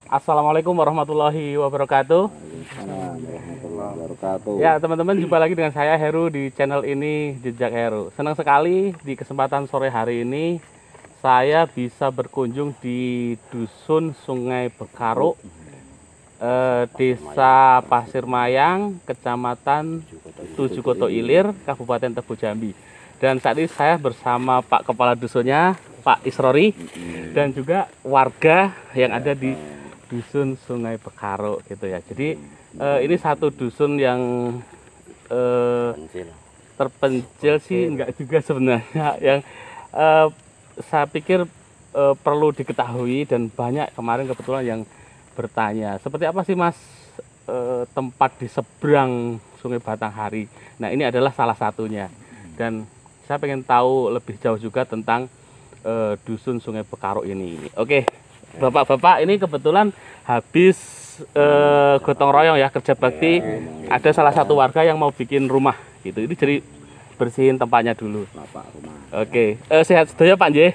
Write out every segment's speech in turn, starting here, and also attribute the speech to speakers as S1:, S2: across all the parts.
S1: Assalamualaikum warahmatullahi wabarakatuh.
S2: Waalaikumsalam warahmatullahi wabarakatuh.
S1: Ya teman-teman, jumpa lagi dengan saya Heru di channel ini, Jejak Heru. Senang sekali di kesempatan sore hari ini saya bisa berkunjung di Dusun Sungai Bekaruk, Desa Pasir Mayang, Kecamatan Tujukoto Ilir, Kabupaten Tebo Jambi. Dan saat ini saya bersama Pak Kepala Dusunnya, Pak Isrori, dan juga warga yang ada di Dusun Sungai Bekaruk gitu ya. Jadi ini satu dusun yang terpencil sih enggak juga sebenarnya, yang saya pikir perlu diketahui, dan banyak kemarin kebetulan yang bertanya seperti apa sih Mas tempat di seberang Sungai Batanghari. Nah, ini adalah salah satunya, dan saya pengen tahu lebih jauh juga tentang Dusun Sungai Bekaruk ini. Oke, Bapak-bapak, ini kebetulan habis gotong royong ya, kerja bakti. Ada salah satu warga yang mau bikin rumah gitu. Ini jadi bersihin tempatnya dulu. Oke, sehat sedaya Pak Nggih.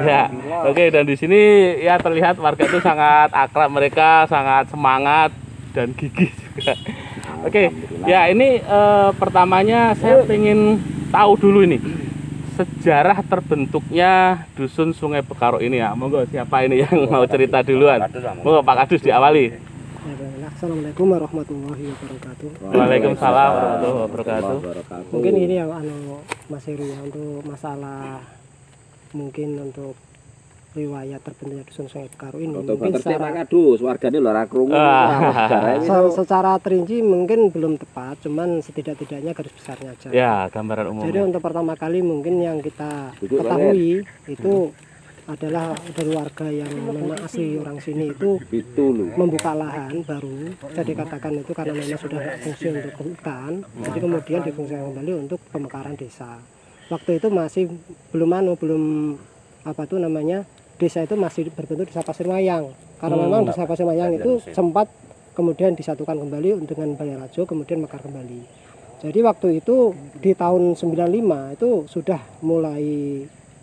S1: Ya, oke. Dan di sini ya terlihat warga itu sangat akrab, mereka sangat semangat dan gigih juga. Oke, ya ini pertamanya saya ingin tahu dulu ini sejarah terbentuknya Dusun Sungai Bekaruk ini ya. Monggo, siapa ini yang mau cerita duluan? Monggo Pak Kadus diawali.
S3: Assalamualaikum warahmatullahi wabarakatuh.
S1: Waalaikumsalam warahmatullahi wabarakatuh.
S3: Mungkin ini ya Mas Heru ya, untuk masalah mungkin untuk riwayat terbentuknya Dusun Sungai Bekaruk ini. Mungkin secara terinci mungkin belum tepat, cuman setidak-tidaknya garis besarnya aja.
S1: Ya, gambaran umum.
S3: Jadi untuk pertama kali mungkin yang kita ketahui itu adalah dari warga yang memang asli orang sini itu membuka lahan baru. Jadi katakan itu karena memang sudah fungsi untuk hutan, jadi kemudian difungsikan kembali untuk pemekaran desa. Waktu itu masih belum desa itu masih berbentuk Desa Pasir Mayang, karena memang Desa Pasir Mayang itu sempat kemudian disatukan kembali dengan Bayarajo, kemudian mekar kembali. Jadi waktu itu di tahun 95 itu sudah mulai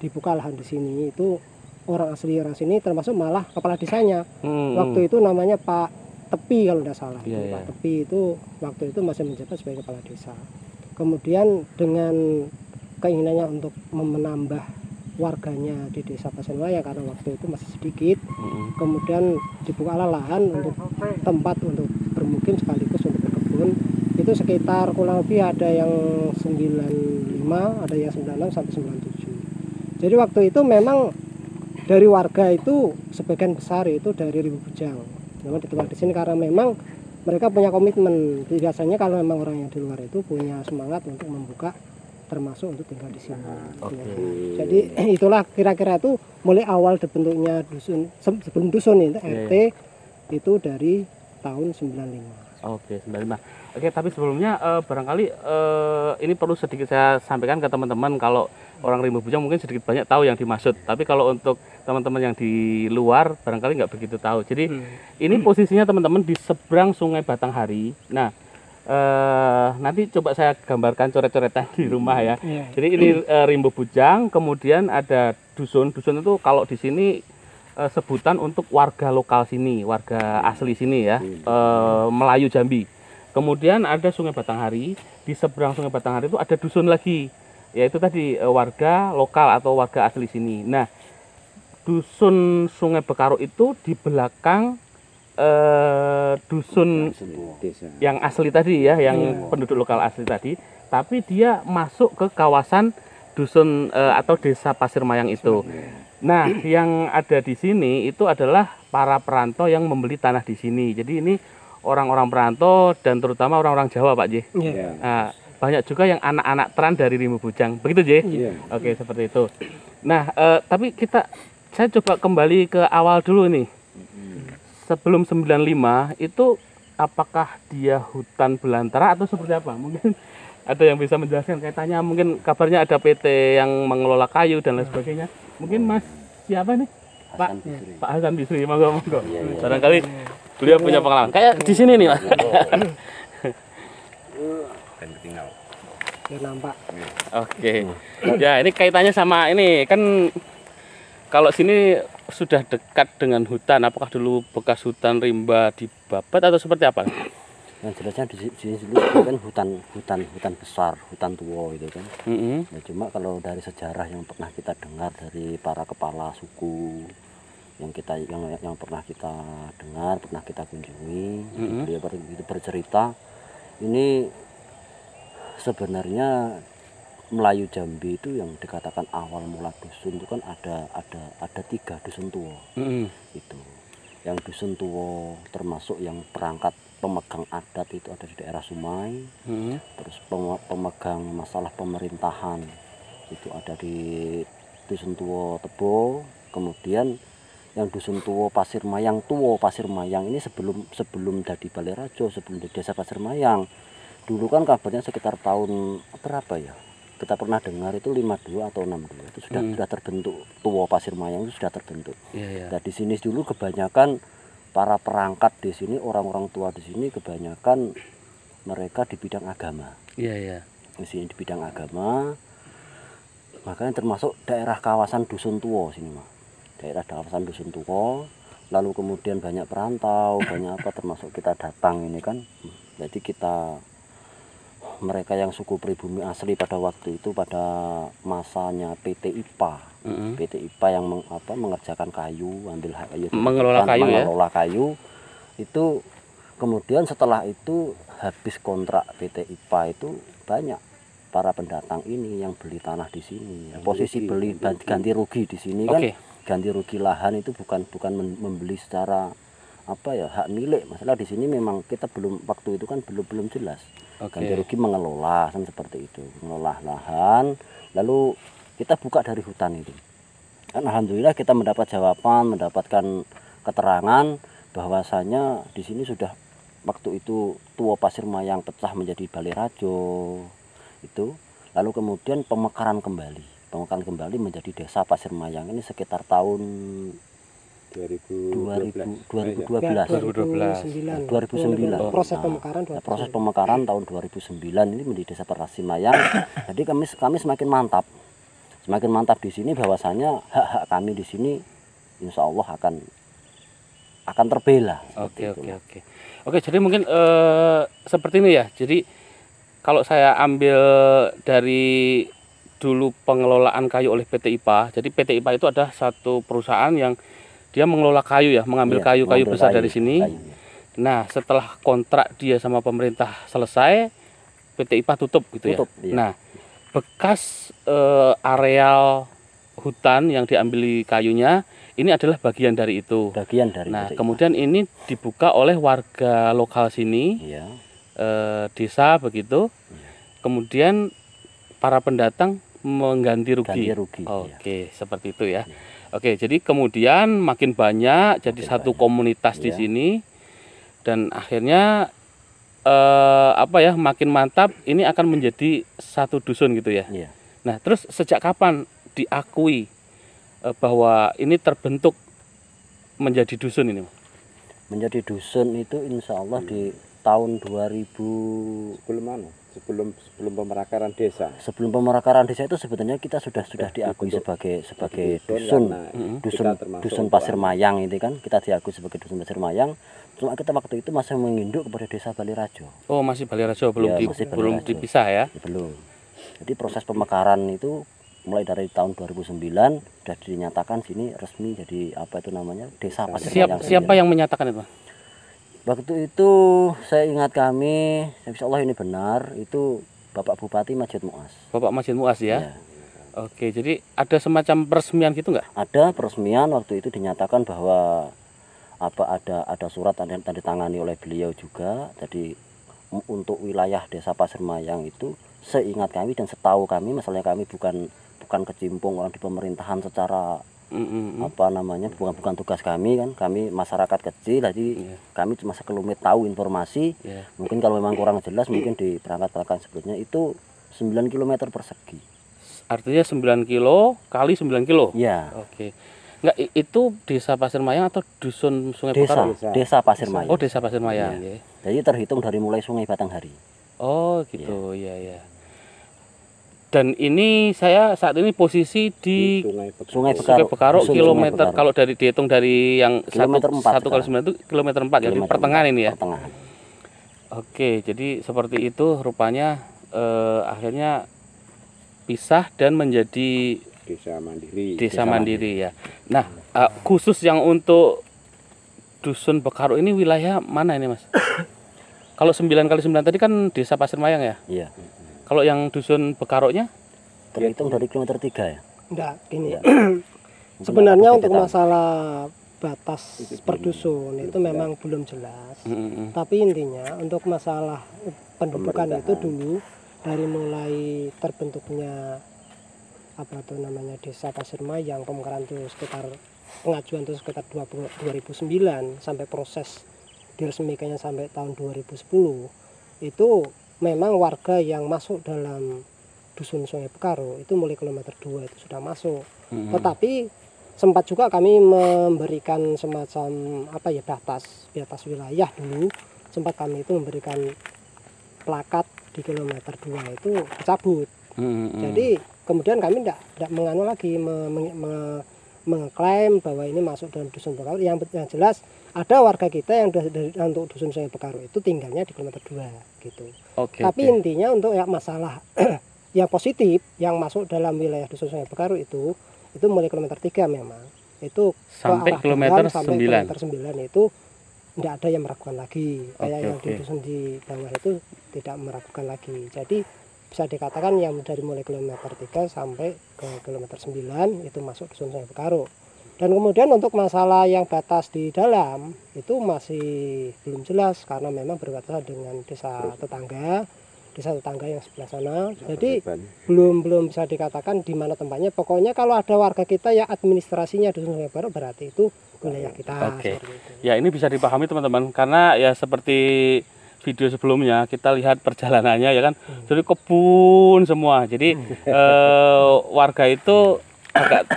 S3: dibuka lahan di sini. Itu orang sini, termasuk malah kepala desanya. Waktu itu namanya Pak Tepi kalau tidak salah. Pak Tepi itu waktu itu masih menjabat sebagai kepala desa. Kemudian dengan keinginannya untuk menambah warganya di Desa Pasir Mayang karena waktu itu masih sedikit, kemudian dibukalah lahan untuk tempat untuk bermukim sekaligus untuk berkebun. Itu sekitar kurang lebih ada yang 95, ada yang 96 sampai 97. Jadi waktu itu memang dari warga itu sebagian besar itu dari Rimbo Bujang. Memang ditempatkan di sini karena memang mereka punya komitmen. Biasanya kalau memang orang yang di luar itu punya semangat untuk membuka, termasuk untuk tinggal di sini. Jadi itulah kira-kira itu mulai awal terbentuknya dusun, sebelum dusun itu RT itu dari tahun 95.
S1: Oke, 95. Oke, tapi sebelumnya barangkali ini perlu sedikit saya sampaikan ke teman-teman. Kalau orang Rimbo Bujang mungkin sedikit banyak tahu yang dimaksud, tapi kalau untuk teman-teman yang di luar barangkali nggak begitu tahu. Jadi ini posisinya teman-teman di seberang Sungai Batanghari. Nah, nanti coba saya gambarkan coret-coretan di rumah ya. Jadi ini Rimbo Bujang, kemudian ada dusun. Dusun itu kalau di sini sebutan untuk warga lokal sini, warga asli sini ya, Melayu Jambi. Kemudian ada Sungai Batanghari, di seberang Sungai Batanghari itu ada dusun lagi, yaitu tadi warga lokal atau warga asli sini. Nah, Dusun Sungai Bekaruk itu di belakang dusun yang asli tadi ya, yang penduduk lokal asli tadi, tapi dia masuk ke kawasan dusun atau Desa Pasir Mayang itu. Nah, yang ada di sini itu adalah para perantau yang membeli tanah di sini. Jadi ini orang-orang perantau dan terutama orang-orang Jawa, Pak J. Nah, banyak juga yang anak-anak tran dari Rimbo Bujang. Begitu, J? Oke, seperti itu. Nah, tapi saya coba kembali ke awal dulu nih. Sebelum 95 itu apakah dia hutan belantara atau seperti apa? Mungkin ada yang bisa menjelaskan kaitannya. Mungkin kabarnya ada PT yang mengelola kayu dan lain sebagainya. Mungkin Mas siapa nih? Pak Hasan Bisri, monggo. Barangkali beliau punya pengalaman. Kayak di sini nih, Mas.
S3: Ya nampak.
S1: Oke. Ya, ini kaitannya sama ini kan kalau sini sudah dekat dengan hutan, apakah dulu bekas hutan rimba dibabat atau seperti apa?
S4: Yang jelasnya di sini dulu kan hutan besar, hutan tua itu kan. Ya, cuma kalau dari sejarah yang pernah kita dengar dari para kepala suku yang pernah kita dengar, pernah kita kunjungi, beliau itu bercerita, ini sebenarnya Melayu Jambi itu yang dikatakan awal mula dusun itu kan ada 3 dusun tua. Itu yang dusun tua termasuk yang perangkat pemegang adat itu ada di daerah Sumai. Terus pemegang masalah pemerintahan itu ada di dusun tua Tebo. Kemudian yang dusun tua Pasir Mayang ini sebelum jadi Balai Rajo, sebelum di desa Pasir Mayang dulu kan kabarnya sekitar tahun berapa ya, kita pernah dengar itu 52 atau 62 itu sudah terbentuk tua Pasir Mayang, itu sudah terbentuk. Nah, di sini dulu kebanyakan para perangkat di sini, orang-orang tua di sini kebanyakan mereka di bidang agama. Di sini di bidang agama, makanya termasuk daerah kawasan dusun tua sini mah, daerah kawasan dusun tua. Lalu kemudian banyak perantau, banyak apa, termasuk kita datang ini kan. Jadi mereka yang suku pribumi asli pada waktu itu, pada masanya PT IPA, PT IPA yang mengerjakan kayu, ambil kayu, mengelola kayu itu. Kemudian setelah itu habis kontrak PT IPA itu banyak para pendatang ini yang beli tanah di sini. Posisi beli ganti rugi di sini kan, ganti rugi lahan itu bukan membeli secara hak milik. Masalah di sini memang kita waktu itu kan belum jelas. Ganti rugi mengelola kan, seperti itu, mengelola lahan, lalu kita buka dari hutan itu. Dan alhamdulillah kita mendapatkan keterangan bahwasanya di sini sudah waktu itu tua Pasir Mayang pecah menjadi Balai Rajo itu. Lalu kemudian pemekaran kembali menjadi desa Pasir Mayang ini sekitar tahun 2009. Proses pemekaran tahun 2009 ini menjadi desa Pasir Mayang. Jadi kami semakin mantap di sini bahwasanya hak-hak kami di sini insya Allah akan terbela.
S1: Oke, jadi mungkin seperti ini ya. Jadi kalau saya ambil dari dulu pengelolaan kayu oleh PT IPA. Jadi PT IPA itu adalah satu perusahaan yang dia mengelola kayu ya, mengambil kayu-kayu besar dari sini. Nah, setelah kontrak dia sama pemerintah selesai, PT IPA tutup gitu ya. Nah, bekas areal hutan yang diambil kayunya ini adalah bagian dari itu. Nah, kemudian ini dibuka oleh warga lokal sini, desa begitu. Kemudian para pendatang mengganti rugi. Seperti itu ya. Oke, jadi kemudian makin banyak, jadi satu komunitas di sini, dan akhirnya makin mantap. Ini akan menjadi satu dusun gitu ya. Nah, terus sejak kapan diakui bahwa ini terbentuk menjadi dusun ini?
S4: Menjadi dusun itu insya Allah di tahun 2000
S2: sebelum pemekaran desa.
S4: Sebelum pemekaran desa itu sebetulnya kita sudah diakui sebagai dusun Pasir Mayang itu kan, kita diakui sebagai dusun Pasir Mayang. Cuma kita waktu itu masih menginduk kepada desa Balai Rajo.
S1: Oh, masih Balai Rajo, belum dipisah ya?
S4: Belum. Jadi proses pemekaran itu mulai dari tahun 2009 sudah dinyatakan sini resmi jadi desa Pasir Mayang.
S1: Siapa yang menyatakan itu?
S4: Waktu itu saya ingat kami, insya Allah ini benar, itu Bapak Bupati Majid Muas.
S1: Bapak Majid Muas ya? Oke, jadi ada semacam peresmian gitu nggak?
S4: Ada peresmian, waktu itu dinyatakan bahwa ada surat yang ditangani oleh beliau juga. Jadi untuk wilayah desa Pasir Mayang itu seingat kami dan setahu kami, masalahnya kami bukan kecimpung orang di pemerintahan secara bukan tugas kami kan, kami masyarakat kecil, jadi kami cuma sekelumit tahu informasi. Mungkin kalau memang kurang jelas mungkin di perangkat sebelumnya itu 9 km persegi.
S1: Artinya 9 kilo kali 9 kilo?
S4: Iya.
S1: Oke. Enggak, itu desa Pasir Mayang atau dusun Sungai Pekaran?
S4: Desa Pasir Mayang.
S1: Oh, desa Pasir Mayang.
S4: Jadi terhitung dari mulai Sungai Batanghari.
S1: Oh gitu, iya. Dan ini saya saat ini posisi di
S2: Sungai
S1: Sungai Bekaro
S4: Dusun
S1: kilometer,
S4: Sungai Bekaro.
S1: kalau dari dihitung dari yang
S4: Kilometer 4
S1: 1 kali 9 itu kilometer 4 ya, di
S4: Kilometer
S1: pertengahan ini ya.
S4: Pertengahan.
S1: Oke, jadi seperti itu rupanya akhirnya pisah dan menjadi
S2: desa mandiri.
S1: desa mandiri ya. Nah, khusus yang untuk Dusun Bekaro ini wilayah mana ini Mas? Kalau 9 kali 9 tadi kan desa Pasir Mayang ya.
S4: Iya.
S1: Kalau yang Dusun Bekaronya?
S4: Terhitung dari kilometer 3 ya.
S3: Enggak, gini.
S4: Mungkin
S3: Sebenarnya
S4: ada
S3: untuk
S4: perbedaan.
S3: masalah batas per dusun itu memang belum jelas. Tapi intinya untuk masalah pendudukan itu dulu dari mulai terbentuknya apa tuh namanya desa Pasir Mayang Pemekaran itu sekitar pengajuan itu sekitar 2009 sampai proses diresmikannya sampai tahun 2010 itu memang warga yang masuk dalam Dusun Sungai Bekaro itu mulai kilometer 2 itu sudah masuk. Tetapi sempat juga kami memberikan semacam apa ya batas wilayah dulu, sempat kami itu memberikan plakat di kilometer 2 itu dicabut. Jadi kemudian kami tidak menganu lagi mengklaim bahwa ini masuk dalam Dusun Bekaro. Yang jelas ada warga kita yang untuk Dusun Sungai Bekaro itu tinggalnya di kilometer 2 gitu. Tapi intinya untuk ya masalah yang positif yang masuk dalam wilayah Dusun Sungai Bekaro itu mulai kilometer 3 memang. Itu
S1: sampai kilometer 9.
S3: Kilometer 9 itu tidak ada yang meragukan lagi. Kayak yang di dusun di bawah itu tidak meragukan lagi. Jadi bisa dikatakan yang dari mulai kilometer 3 sampai ke kilometer 9 itu masuk Dusun Sungai Bekaro. Dan kemudian untuk masalah yang batas di dalam itu masih belum jelas karena memang berbatasan dengan desa tetangga yang sebelah sana. Jadi belum bisa dikatakan di mana tempatnya. Pokoknya kalau ada warga kita yang administrasinya Dusun Sungai Bekaro berarti itu wilayah kita.
S1: Oke. Ya ini bisa dipahami teman-teman karena ya seperti video sebelumnya kita lihat perjalanannya ya kan, jadi kebun semua. Jadi warga itu agak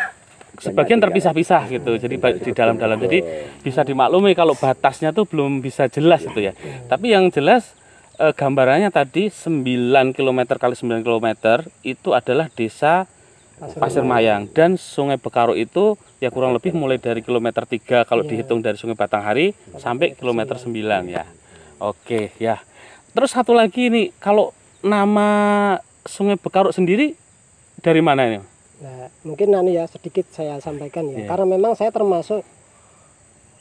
S1: sebagian terpisah-pisah gitu. Jadi di dalam-dalam. Jadi bisa dimaklumi kalau batasnya tuh belum bisa jelas itu ya. Tapi yang jelas gambarannya tadi 9 km kali 9 km itu adalah desa Pasir Mayang dan Sungai Bekaro itu ya kurang lebih mulai dari kilometer 3 kalau dihitung dari Sungai Batanghari sampai kilometer 9 ya. Oke ya. Terus satu lagi nih, kalau nama Sungai Bekaro sendiri dari mana ini?
S3: Nah, mungkin ya sedikit saya sampaikan ya. Karena memang saya termasuk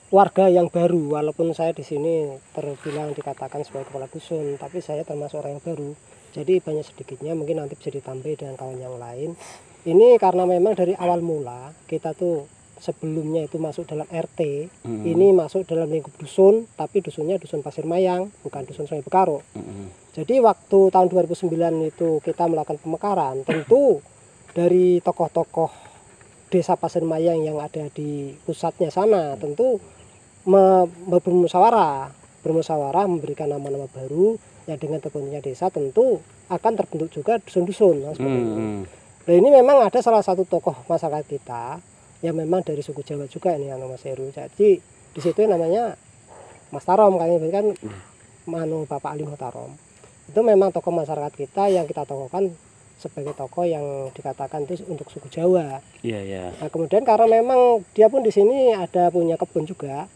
S3: warga yang baru, walaupun saya di sini terbilang dikatakan sebagai kepala dusun, tapi saya termasuk orang yang baru. Jadi banyak sedikitnya mungkin nanti bisa ditambah dengan kawan yang lain. Ini karena memang dari awal mula kita tuh sebelumnya itu masuk dalam RT, ini masuk dalam lingkup dusun, tapi dusunnya Dusun Pasir Mayang, bukan Dusun Sungai Bekaro. Jadi waktu tahun 2009 itu kita melakukan pemekaran, tentu dari tokoh-tokoh desa Pasir Mayang yang ada di pusatnya sana, tentu bermusyawarah memberikan nama-nama baru yang dengan terbentuknya desa tentu akan terbentuk juga dusun-dusun. Nah ini memang ada salah satu tokoh masyarakat kita yang memang dari suku Jawa juga ini Mas Heru. Jadi di situ namanya Mas Tarom, kami kan Bapak Ali Tarom. Itu memang tokoh masyarakat kita yang kita tokohkan sebagai tokoh yang dikatakan itu untuk suku Jawa.
S1: Iya.
S3: Nah kemudian karena memang dia pun di sini ada punya kebun juga.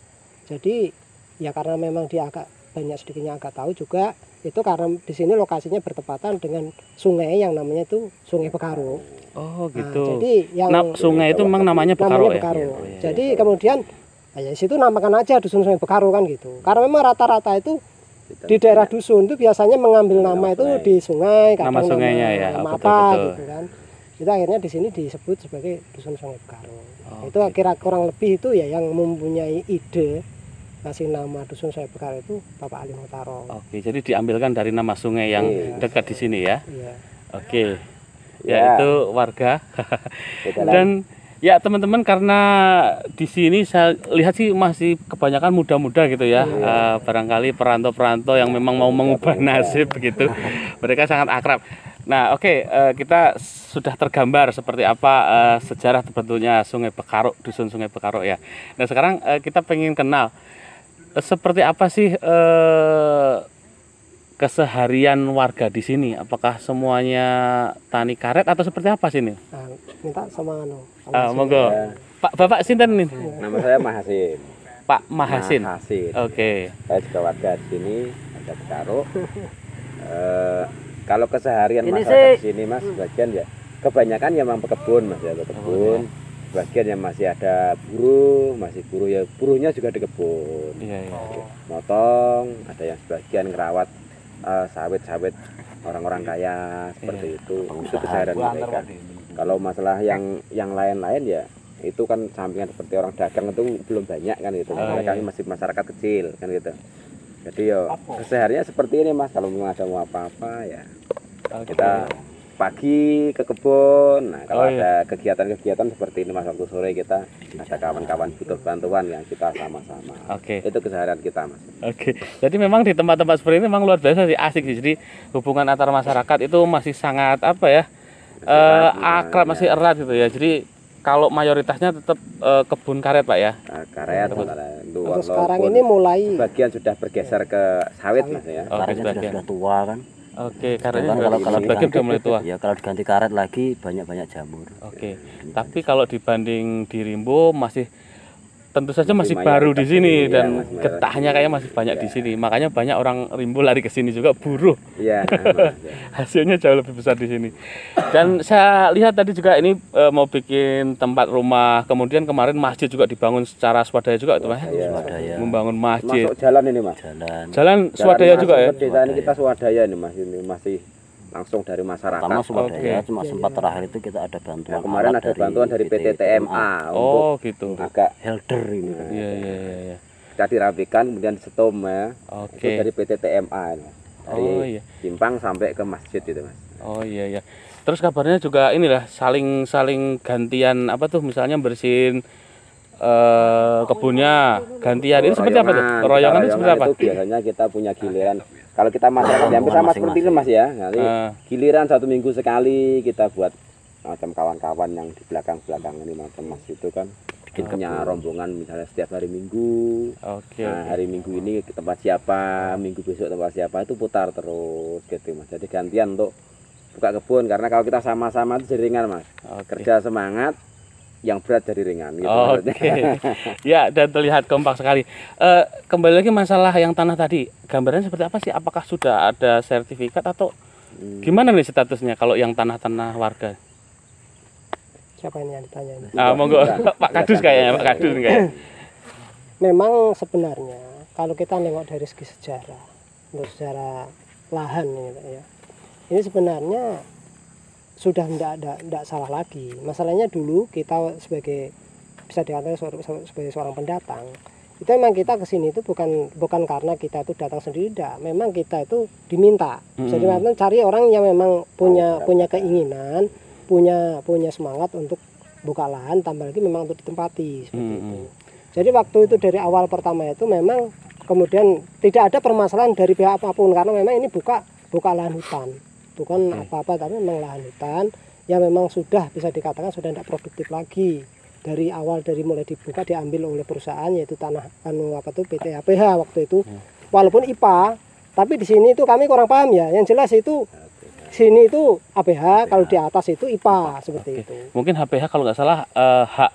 S3: Jadi ya karena memang dia agak banyak sedikitnya agak tahu juga itu karena di sini lokasinya bertepatan dengan sungai yang namanya itu Sungai Bekaro.
S1: Oh gitu.
S3: Nah, jadi yang
S1: sungai itu memang namanya Bekaro ya.
S3: Jadi kemudian ya situ namakan aja Dusun Sungai Bekaro kan gitu. Karena memang rata-rata itu di daerah dusun itu biasanya mengambil nama itu di sungai, kadang
S1: nama sungainya ya.
S3: Nama apa gitu kan. Itu akhirnya di sini disebut sebagai Dusun Sungai Bekaro. Itu kira kurang lebih itu ya yang mempunyai ide kasih nama Dusun Sungai Bekaro itu Bapak Ali Tarom.
S1: Oke, jadi diambilkan dari nama sungai yang dekat di sini ya.
S3: Iya.
S1: Oke. Ya itu warga. Dan ya teman-teman karena di sini saya lihat sih masih kebanyakan muda-muda gitu ya. Barangkali perantau-perantau yang memang mau mengubah nasib begitu. Mereka sangat akrab. Nah, oke, kita sudah tergambar seperti apa sejarah terbentuknya Sungai Bekaro, Dusun Sungai Bekaro ya. Nah, sekarang kita pengen kenal seperti apa sih keseharian warga di sini? Apakah semuanya tani karet atau seperti apa sini?
S3: Nah, minta sama
S1: Monggo. Pak Bapak sinten nih?
S2: Nama saya Mahasin.
S1: Pak Mahasin.
S2: Mahasin.
S1: Oke.
S2: Saya juga warga di sini, ada Betaro. Kalau keseharian
S4: Ini
S2: masyarakat di sini Mas, sebagian ya kebanyakan ya memang pekebun Mas ya, pekebun. Sebagian yang masih ada buruh, masih buruh ya, buruhnya juga di kebun.
S1: Iya, iya.
S2: Motong, ada yang sebagian ngerawat sawit-sawit orang-orang kaya seperti itu keseharian mereka. Kalau masalah yang lain-lain ya itu kan sampingan seperti orang dagang itu belum banyak kan gitu. Karena kami masih masyarakat kecil kan gitu. Jadi yo kesehariannya seperti ini Mas. Kalau memang ada mau apa-apa ya kita pagi ke kebun. Nah, kalau ada kegiatan-kegiatan seperti ini Mas, waktu sore kita ada kawan-kawan butuh bantuan yang kita sama-sama.
S1: Oke.
S2: Itu keseharian kita Mas.
S1: Oke. Jadi memang di tempat-tempat seperti ini memang luar biasa sih, asik sih. Jadi hubungan antar masyarakat itu masih sangat apa ya? Akrab, masih erat gitu ya. Jadi kalau mayoritasnya tetap kebun karet Pak ya.
S2: Karet.
S3: Untuk sekarang ini mulai
S2: bagian sudah bergeser ke sawit Mas ya.
S4: Karetnya sudah tua kan.
S1: Oke, karetnya
S4: Kalau
S1: sebagian udah mulai tua.
S4: Ya kalau diganti karet lagi banyak jamur.
S1: Oke. Tapi kalau dibanding di Rimbo masih tentu saja masih
S2: Masih
S1: baru di
S2: mayoritas
S1: sini
S2: ini,
S1: dan
S2: ya, masih
S1: getahnya kayaknya masih banyak di sini. Makanya banyak orang Rimbo lari ke sini juga buruh.
S2: Iya. Mas, ya.
S1: Hasilnya jauh lebih besar di sini. Dan saya lihat tadi juga ini mau bikin tempat rumah. Kemudian kemarin masjid juga dibangun secara swadaya juga itu Mas.
S2: Iya.
S4: Swadaya.
S1: Membangun masjid.
S2: Masuk jalan ini Mas.
S1: Jalan swadaya
S2: masuk
S1: juga ya.
S2: ke desa ini kita swadaya ini Mas, ini masih langsung dari masyarakat.
S4: Pertama swadaya,
S1: Oke.
S4: cuma sempat terakhir itu kita ada bantuan.
S2: Nah, kemarin
S4: alat
S2: ada bantuan dari PT TMA untuk
S1: Oh, gitu.
S2: agak
S4: Helder ini.
S1: Iya, iya, iya.
S2: kita dirapikan kemudian setom ya. Itu
S1: Oke.
S2: dari PT TMA ini, Mas. Dari
S1: Oh, iya.
S2: Simpang sampai ke masjid itu Mas.
S1: Oh iya ya. Terus kabarnya juga inilah saling gantian apa tuh misalnya bersihin kebunnya gantian ini seperti apa tuh? Royongan itu seperti apa?
S2: Itu biasanya kita punya giliran. Kalau kita masyarakat hampir sama seperti ini Mas ya. Nanti giliran 1 minggu sekali kita buat macam kawan-kawan yang di belakang ini macam Mas itu kan bikin punya rombongan misalnya setiap hari Minggu.
S1: Oke.
S2: Nah, hari Minggu ini ke tempat siapa, Minggu besok tempat siapa itu putar terus gitu Mas. Jadi gantian untuk buka kebun karena kalau kita sama-sama itu jadi ringan Mas.
S1: Oke.
S2: Kerja semangat, yang berat jadi ringan gitu
S1: Oke.
S2: maksudnya.
S1: Ya, dan terlihat kompak sekali. Kembali lagi masalah yang tanah tadi. Gambarannya seperti apa sih? Apakah sudah ada sertifikat atau gimana nih statusnya kalau yang tanah-tanah warga?
S3: siapa ini yang ditanya ini?
S1: Monggo Pak Kadus kayaknya, Pak Kadus kayaknya.
S3: Memang sebenarnya kalau kita nengok dari segi sejarah, untuk sejarah lahan ini ya, ini sebenarnya sudah tidak salah lagi. Masalahnya dulu kita sebagai bisa dikatakan sebagai seorang pendatang, itu memang kita ke sini itu bukan karena kita itu datang sendiri, tidak. Memang kita itu diminta. Jadi memang cari orang yang memang punya keinginan, punya semangat untuk buka lahan, tambah lagi memang untuk ditempati seperti itu. Jadi waktu itu dari awal pertama itu memang kemudian tidak ada permasalahan dari pihak apapun karena memang ini buka lahan hutan, bukan apa-apa, tapi memang lahan hutan yang memang sudah bisa dikatakan sudah tidak produktif lagi. Dari awal dari mulai dibuka diambil oleh perusahaan yaitu tanah PT APH waktu itu, walaupun IPA, tapi di sini itu kami kurang paham ya. Yang jelas itu sini itu APH, kalau di atas itu IPA seperti itu.
S1: Mungkin HPH kalau nggak salah hak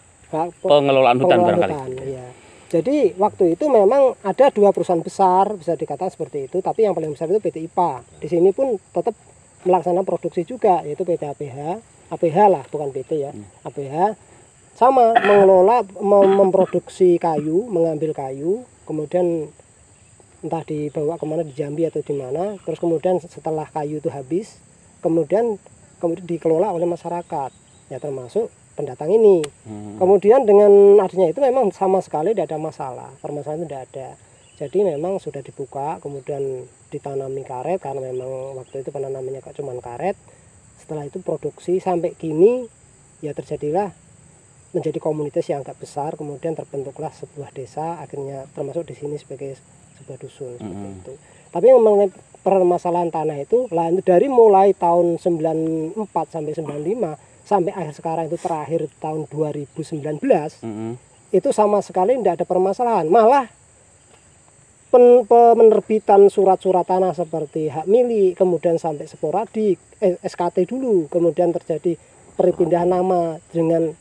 S1: pengelolaan hutan barangkali.
S3: Iya. Jadi waktu itu memang ada 2 perusahaan besar bisa dikatakan seperti itu, tapi yang paling besar itu PT IPA. Di sini pun tetap melaksanakan produksi juga yaitu PT APH lah, bukan PT ya. APH sama mengelola memproduksi kayu, mengambil kayu, kemudian entah dibawa kemana, di Jambi atau di mana, terus kemudian setelah kayu itu habis, kemudian dikelola oleh masyarakat, ya termasuk pendatang ini. Kemudian dengan adanya itu memang sama sekali tidak ada masalah, permasalahan itu tidak ada. Jadi memang sudah dibuka, kemudian ditanami karet karena memang waktu itu penanamannya cuma karet. Setelah itu produksi sampai kini ya terjadilah menjadi komunitas yang agak besar, kemudian terbentuklah sebuah desa, akhirnya termasuk di sini sebagai sebuah dusun seperti itu. Tapi mengenai permasalahan tanah itu dari mulai tahun 94 sampai 95 sampai akhir sekarang itu terakhir tahun 2019 itu sama sekali tidak ada permasalahan, malah penerbitan surat-surat tanah seperti hak milik, kemudian sampai sporadik, SKT dulu, kemudian terjadi perpindahan nama dengan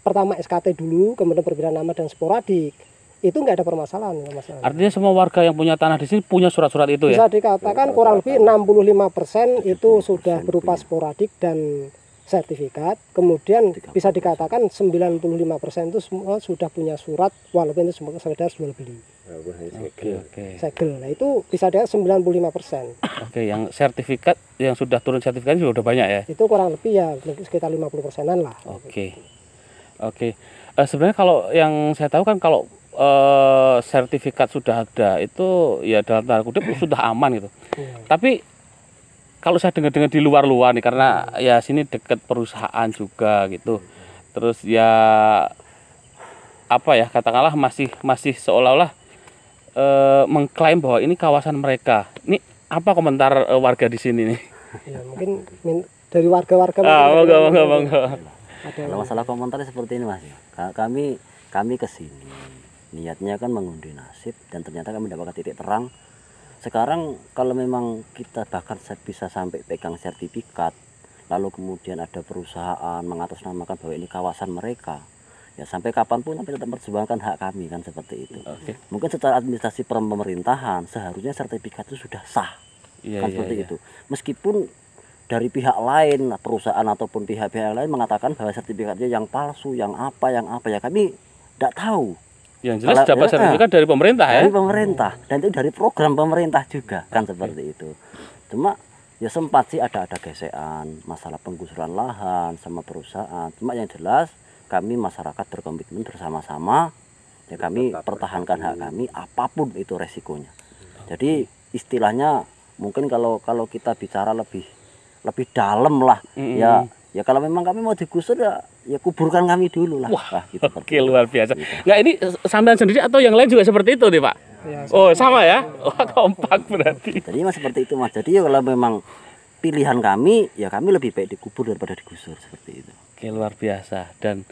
S3: pertama SKT dulu, kemudian perpindahan nama dan sporadik, itu nggak ada permasalahan.
S1: Artinya semua warga yang punya tanah di sini punya surat-surat itu ya?
S3: Bisa dikatakan kurang lebih 65% itu sudah berupa sporadik dan sertifikat, kemudian bisa dikatakan 95% itu semua sudah punya surat walaupun itu sekedar jual beli.
S1: Oke.
S3: Segel. Nah itu bisa dikatakan 95%.
S1: Oke, yang sertifikat yang sudah turun sertifikat juga udah banyak ya?
S3: Itu kurang lebih ya sekitar 50%-an lah.
S1: Oke. Sebenarnya kalau yang saya tahu kan kalau sertifikat sudah ada itu ya dalam tanda kutip sudah aman gitu. Tapi kalau saya dengar-dengar di luar-luar nih karena ya sini dekat perusahaan juga gitu. Terus ya apa ya katakanlah masih seolah-olah mengklaim bahwa ini kawasan mereka. Ini apa komentar warga di sini nih?
S3: Ya, mungkin dari warga-warga.
S1: Monggo.
S4: Kalau masalah komentarnya seperti ini Mas. Kami ke sini niatnya kan mengundi nasib dan ternyata kami mendapatkan titik terang. Sekarang kalau memang kita bahkan bisa sampai pegang sertifikat, lalu kemudian ada perusahaan mengatasnamakan bahwa ini kawasan mereka, ya sampai kapanpun kami tetap memperjuangkan hak kami kan seperti itu. Mungkin secara administrasi pemerintahan seharusnya sertifikat itu sudah sah, seperti itu. Meskipun dari pihak lain, perusahaan ataupun pihak-pihak lain mengatakan bahwa sertifikatnya yang palsu, yang apa ya kami tidak tahu.
S1: Yang jelas dapat sertifikat dari pemerintah ya?
S4: Dari pemerintah, dan itu dari program pemerintah juga kan seperti itu. Cuma ya sempat sih ada gesekan masalah penggusuran lahan sama perusahaan. Cuma yang jelas kami masyarakat berkomitmen bersama-sama ya kami pertahankan hak kami apapun itu resikonya. Jadi istilahnya mungkin kalau kita bicara lebih dalam lah ya kalau memang kami mau digusur ya kuburkan kami dulu lah.
S1: Wah, gitu, oke luar biasa. Nggak ini sampean sendiri atau yang lain juga seperti itu nih Pak?
S3: Ya,
S1: sama ya? Wah kompak berarti.
S4: Jadi mas seperti itu Mas. Jadi ya kalau memang pilihan kami ya kami lebih baik dikubur daripada digusur seperti itu.
S1: Oke luar biasa dan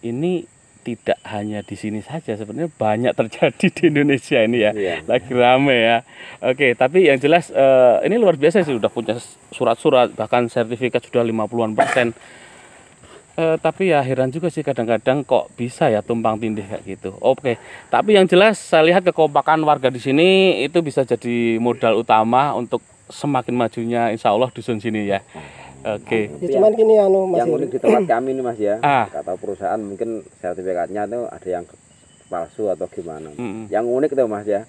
S1: ini tidak hanya di sini saja sebenarnya banyak terjadi di Indonesia ini ya. Lagi rame ya. Oke tapi yang jelas ini luar biasa sih sudah punya surat-surat bahkan sertifikat sudah 50-an%. Tapi ya heran juga sih kadang-kadang kok bisa ya tumpang tindih kayak gitu. Oke, tapi yang jelas saya lihat kekompakan warga di sini itu bisa jadi modal utama untuk semakin majunya insya Allah dusun sini ya. Oke.
S3: Ya, cuman gini Mas.
S2: Yang unik di tempat kami ini Mas ya, kata perusahaan mungkin sertifikatnya itu ada yang palsu atau gimana. Yang unik itu Mas ya,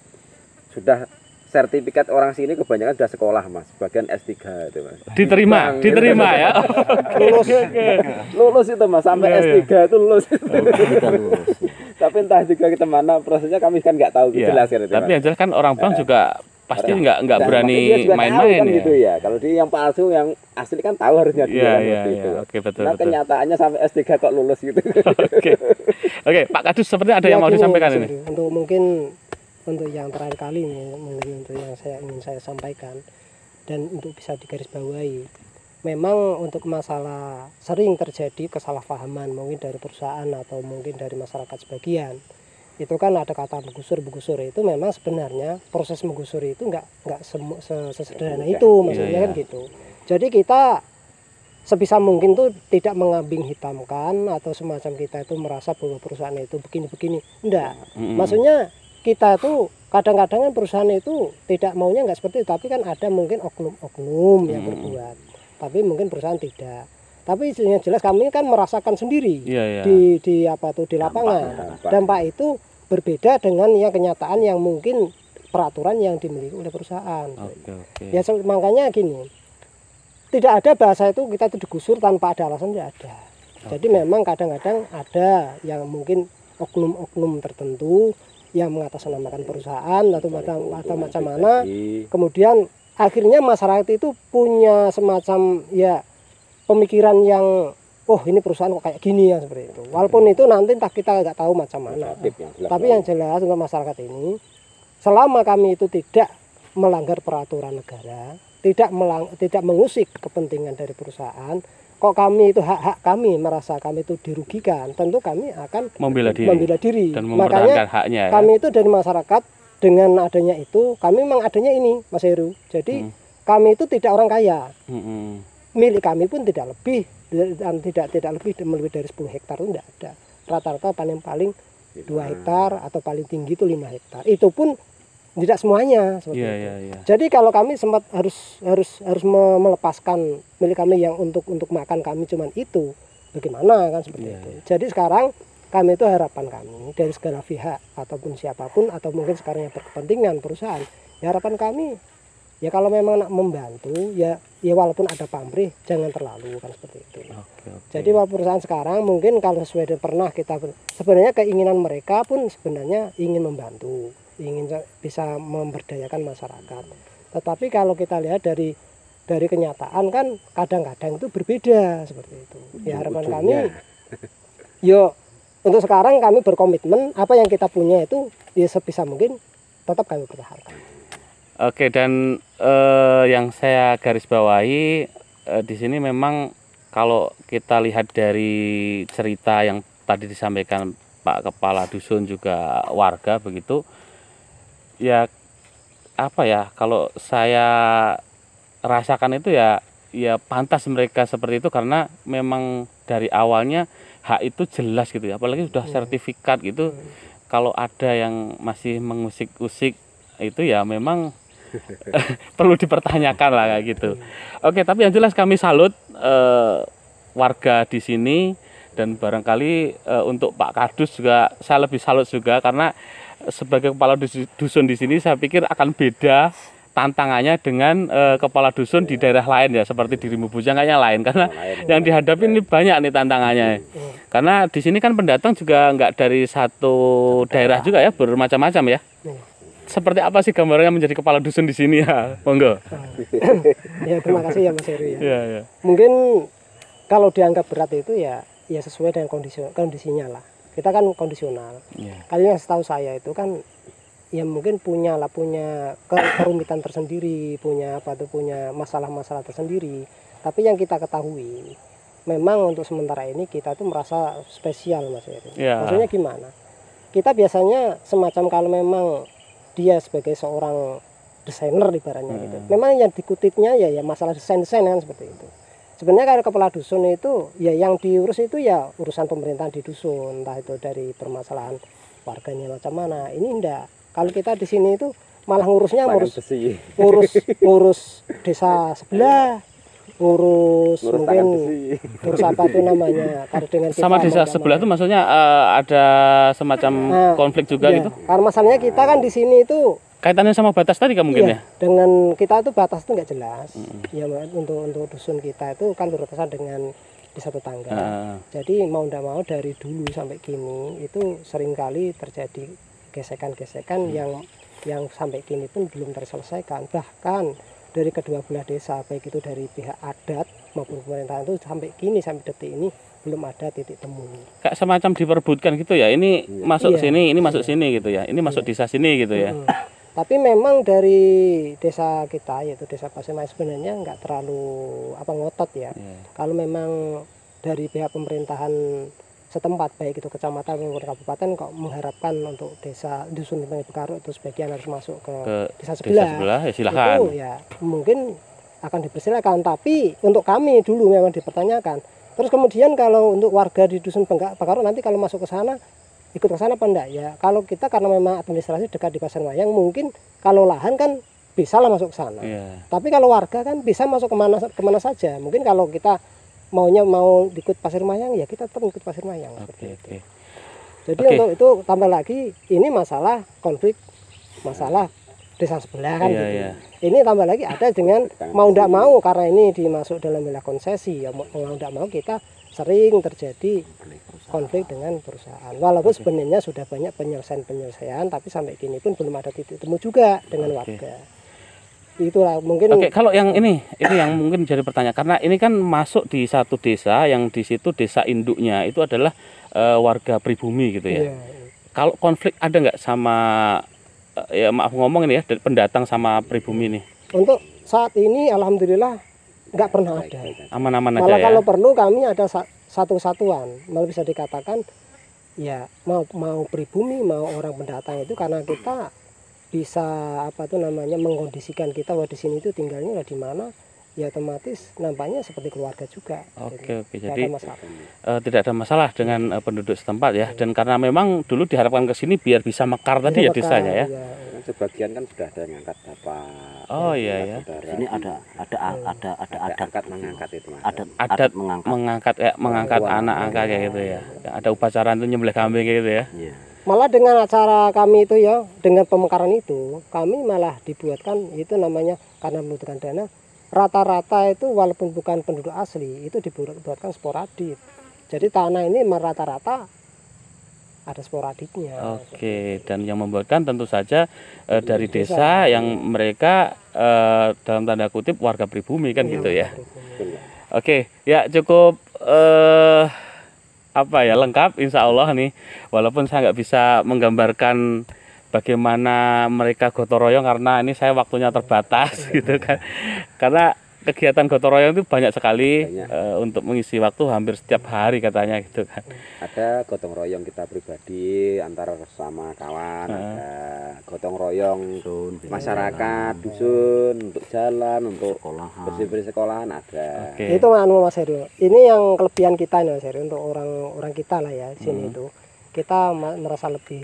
S2: sudah sertifikat orang sini kebanyakan sudah sekolah Mas, bagian S3 itu Mas. Diterima ya. Lulus itu Mas, sampai S3 itu lulus. Tapi entah juga kita mana prosesnya kami kan nggak tahu jelas gitu.
S1: Tapi yang jelas kan orang bank juga pasti nggak berani main-main ya.
S2: Gitu ya. Kalau dia yang palsu yang asli kan tahu harusnya dia gitu.
S1: Oke, betul.
S2: Nah, kenyataannya sampai S3 kok lulus gitu.
S1: Oke, Pak Kadus seperti ada yang mau disampaikan ini.
S3: Untuk yang terakhir kali ini mungkin untuk yang ingin saya sampaikan dan untuk bisa digarisbawahi, memang untuk masalah sering terjadi kesalahpahaman mungkin dari perusahaan atau mungkin dari masyarakat sebagian. Itu kan ada kata menggusur itu memang sebenarnya proses menggusur itu nggak sesederhana itu maksudnya kan gitu. Jadi kita sebisa mungkin tuh tidak mengambing hitamkan atau semacam kita itu merasa bahwa perusahaan itu begini enggak. Maksudnya kita tuh kadang-kadang kan perusahaan itu tidak maunya nggak seperti itu, tapi kan ada mungkin oknum-oknum yang berbuat, tapi mungkin perusahaan tidak. Tapi yang jelas kami kan merasakan sendiri di lapangan. Dampak itu berbeda dengan yang kenyataan yang mungkin peraturan yang dimiliki oleh perusahaan. Ya makanya gini, tidak ada bahasa itu kita itu digusur tanpa ada alasan, tidak ada. Jadi memang kadang-kadang ada yang mungkin oknum-oknum tertentu yang mengatasnamakan perusahaan atau macam mana, kemudian akhirnya masyarakat itu punya semacam ya pemikiran yang ini perusahaan kok kayak gini ya seperti itu. Walaupun itu nanti entah kita nggak tahu macam mana. Tapi yang jelas untuk masyarakat ini, selama kami itu tidak melanggar peraturan negara, tidak mengusik kepentingan dari perusahaan, kok kami itu hak kami merasa kami itu dirugikan, tentu kami akan membela diri
S1: dan mempertahankan haknya.
S3: Kami itu dari masyarakat dengan adanya itu kami memang adanya ini Mas Heru. Jadi kami itu tidak orang kaya. Milik kami pun tidak lebih dan tidak lebih dari 10 hektar itu tidak ada. Rata-rata paling 2 hektar atau paling tinggi itu 5 hektar. Itu pun tidak semuanya seperti itu. Jadi kalau kami sempat harus melepaskan milik kami yang untuk makan kami cuman itu, bagaimana kan seperti itu. Jadi sekarang kami itu harapan kami dari segala pihak ataupun siapapun atau mungkin sekarang yang berkepentingan perusahaan, ya harapan kami ya kalau memang nak membantu ya walaupun ada pamrih jangan terlalu kan seperti itu. Jadi perusahaan sekarang mungkin kalau sesuai dengan pernah kita sebenarnya keinginan mereka pun sebenarnya ingin membantu, ingin bisa memberdayakan masyarakat. Tetapi kalau kita lihat dari kenyataan kan kadang-kadang itu berbeda seperti itu. Ya harapan kami yo untuk sekarang kami berkomitmen apa yang kita punya itu ya sebisa mungkin tetap kami pertahankan.
S1: Oke, dan yang saya garis bawahi di sini memang kalau kita lihat dari cerita yang tadi disampaikan Pak Kepala Dusun juga warga begitu, ya apa ya, kalau saya rasakan itu ya pantas mereka seperti itu karena memang dari awalnya hak itu jelas gitu ya, apalagi sudah sertifikat gitu. Kalau ada yang masih mengusik-usik itu ya memang perlu dipertanyakan lah kayak gitu. Oke, tapi yang jelas kami salut warga di sini dan barangkali untuk Pak Kadus juga saya lebih salut juga karena sebagai kepala dusun di sini saya pikir akan beda tantangannya dengan kepala dusun di daerah lain ya, seperti di Rimbu Bujang kayaknya lain karena yang dihadapi ini banyak nih tantangannya. Karena di sini kan pendatang juga nggak dari satu daerah juga ya, bermacam-macam ya. Seperti apa sih gambarannya menjadi kepala dusun di sini ya, monggo.
S3: Ya terima kasih ya Mas Heru ya.
S1: Ya.
S3: Mungkin kalau dianggap berat itu ya sesuai dengan kondisinya lah. Kita kan kondisional. Kalian yang setahu saya itu kan ya mungkin punya kerumitan tersendiri, punya masalah-masalah tersendiri. Tapi yang kita ketahui memang untuk sementara ini kita tuh merasa spesial Mas Heru. Maksudnya gimana? Kita biasanya semacam kalau memang dia sebagai seorang desainer ibaratnya gitu. Memang yang dikutipnya ya masalah desain kan seperti itu. Sebenarnya kalau kepala dusun itu ya yang diurus itu ya urusan pemerintahan di dusun, entah itu dari permasalahan warganya macam mana. Ini enggak. Kalau kita di sini itu malah ngurusnya ngurus desa sebelah, ngurus mungkin ngurus apa itu namanya kalau dengan kita
S1: sama desa sebelah itu maksudnya ada semacam konflik juga gitu.
S3: Karena masalahnya kita kan di sini itu
S1: kaitannya sama batas tadi kan mungkin ya.
S3: Dengan kita itu batas itu nggak jelas. Ya untuk dusun kita itu kan berbatasan dengan desa tetangga. Jadi mau ndak mau dari dulu sampai kini itu seringkali terjadi gesekan-gesekan yang sampai kini pun belum terselesaikan. Bahkan dari kedua belah desa baik itu dari pihak adat maupun pemerintahan itu sampai detik ini belum ada titik temu. Kayak
S1: semacam diperebutkan gitu ya. Ini masuk sini, ini masuk sini gitu ya. Ini masuk desa sini gitu ya.
S3: Tapi memang dari desa kita yaitu desa Pasemai sebenarnya nggak terlalu ngotot ya. Kalau memang dari pihak pemerintahan setempat baik itu kecamatan maupun kabupaten kok mengharapkan untuk desa dusun Tengah Bekaru itu sebagian harus masuk ke desa sebelah
S1: ya silakan.
S3: Itu ya mungkin akan dipersilakan, tapi untuk kami dulu memang dipertanyakan. Terus kemudian kalau untuk warga di dusun Bekaru nanti kalau masuk ke sana ikut ke sana apa enggak ya? Kalau kita karena memang administrasi dekat di Pasirwayang mungkin kalau lahan kan bisa lah masuk ke sana. Tapi kalau warga kan bisa masuk kemana saja. Mungkin kalau kita mau ikut Pasirwayang ya kita tetap ikut Pasirwayang. Jadi untuk itu tambah lagi ini masalah konflik masalah desa sebelah kan gitu. Ini tambah lagi ada dengan mau ndak mau karena ini dimasuk dalam wilayah konsesi ya mau ndak mau kita sering terjadi konflik dengan perusahaan. Walaupun sebenarnya sudah banyak penyelesaian tapi sampai kini pun belum ada titik temu juga dengan warga. Itulah mungkin.
S1: Kalau yang ini yang mungkin jadi pertanyaan karena ini kan masuk di satu desa yang di situ desa induknya itu adalah warga pribumi gitu ya. Kalau konflik ada nggak sama ya maaf ngomong ini ya pendatang sama pribumi ini?
S3: Untuk saat ini alhamdulillah nggak pernah ada.
S1: Aman-aman aja
S3: malah
S1: ya.
S3: Kalau perlu kami ada satu kesatuan, malah bisa dikatakan ya mau pribumi mau orang pendatang itu karena kita bisa apa tuh namanya mengkondisikan kita bahwa di sini itu tinggalnya di mana, ya otomatis nampaknya seperti keluarga juga.
S1: Oke, oke.
S3: Nggak
S1: Jadi
S3: ada masalah.
S1: tidak ada masalah dengan penduduk setempat ya. Dan karena memang dulu diharapkan ke sini biar bisa mekar tadi ya
S3: Jadi
S1: desanya ya.
S3: iya.
S2: Kan sebagian kan sudah ada yang ngangkat bapak.
S1: Oh iya ya.
S2: Saudara.
S4: Sini ada adat
S2: angkat mengangkat itu mas.
S4: adat mengangkat.
S1: Mengangkat anak angkat kayak gitu ya. Ada upacara itu nyembelih kambing kayak gitu ya.
S4: Iya.
S3: Malah dengan acara kami itu ya, dengan pemekaran itu, kami malah dibuatkan itu namanya karena membutuhkan dana. Rata-rata itu walaupun bukan penduduk asli, itu dibuatkan sporadis. Jadi tanah ini rata-rata ada sporadiknya.
S1: Oke, dan yang membuatkan tentu saja dari desa yang mereka dalam tanda kutip warga pribumi kan gitu ya. Oke, ya cukup lengkap insya Allah nih. Walaupun saya nggak bisa menggambarkan bagaimana mereka gotong royong karena ini saya waktunya terbatas gitu kan. Karena kegiatan gotong royong itu banyak sekali untuk mengisi waktu hampir setiap hari katanya gitu kan.
S2: Ada gotong royong kita pribadi antara sama kawan, ada gotong royong masyarakat dusun untuk jalan, untuk bersih-bersih sekolahan ada.
S1: Oke.
S3: Itu Mas Heru. Ini yang kelebihan kita nih Mas Heru, untuk orang kita lah ya di sini itu. Kita merasa lebih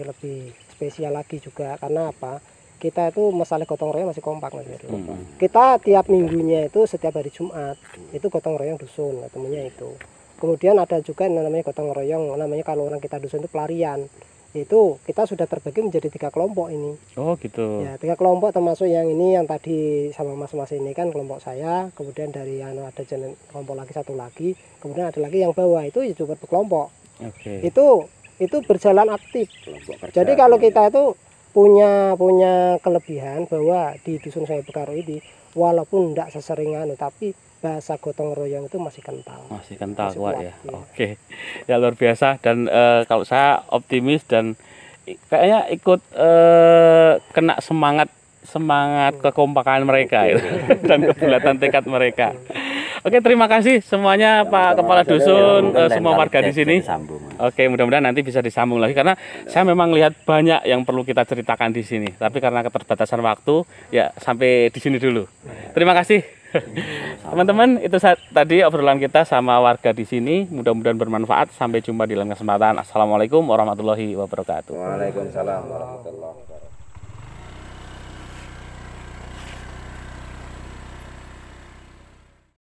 S3: spesial lagi juga karena apa? Kita itu masalah gotong royong masih kompak Mas Heru. Kita tiap minggunya itu setiap hari Jumat itu gotong royong dusun ketemunya itu. Kemudian ada juga yang namanya gotong royong, namanya kalau orang kita dusun itu pelarian. Itu kita sudah terbagi menjadi 3 kelompok ini.
S1: Oh gitu.
S3: Ya 3 kelompok termasuk yang ini yang tadi sama mas-mas ini kan kelompok saya. Kemudian dari ada kelompok lagi satu lagi. Kemudian ada lagi yang bawah itu juga berkelompok.
S1: Oke.
S3: Itu berjalan aktif.
S2: Kelompok kerja.
S3: Jadi kalau kita itu punya kelebihan bahwa di dusun saya Bekaro ini walaupun tidak seseringan tapi bahasa gotong royong itu masih kental.
S1: Masih kental kuat ya.
S3: Iya.
S1: Oke. Ya luar biasa dan kalau saya optimis dan kayaknya ikut kena semangat kekompakan mereka ya. Dan kebulatan tekad mereka. Oke, terima kasih semuanya Pak Kepala Dusun, semua warga di sini. Oke, mudah-mudahan nanti bisa disambung lagi karena saya memang lihat banyak yang perlu kita ceritakan di sini. Tapi karena keterbatasan waktu, ya sampai di sini dulu. Terima kasih. Teman-teman, itu tadi obrolan kita sama warga di sini. Mudah-mudahan bermanfaat. Sampai jumpa di lain kesempatan. Assalamualaikum warahmatullahi wabarakatuh.
S2: Waalaikumsalam warahmatullahi wabarakatuh.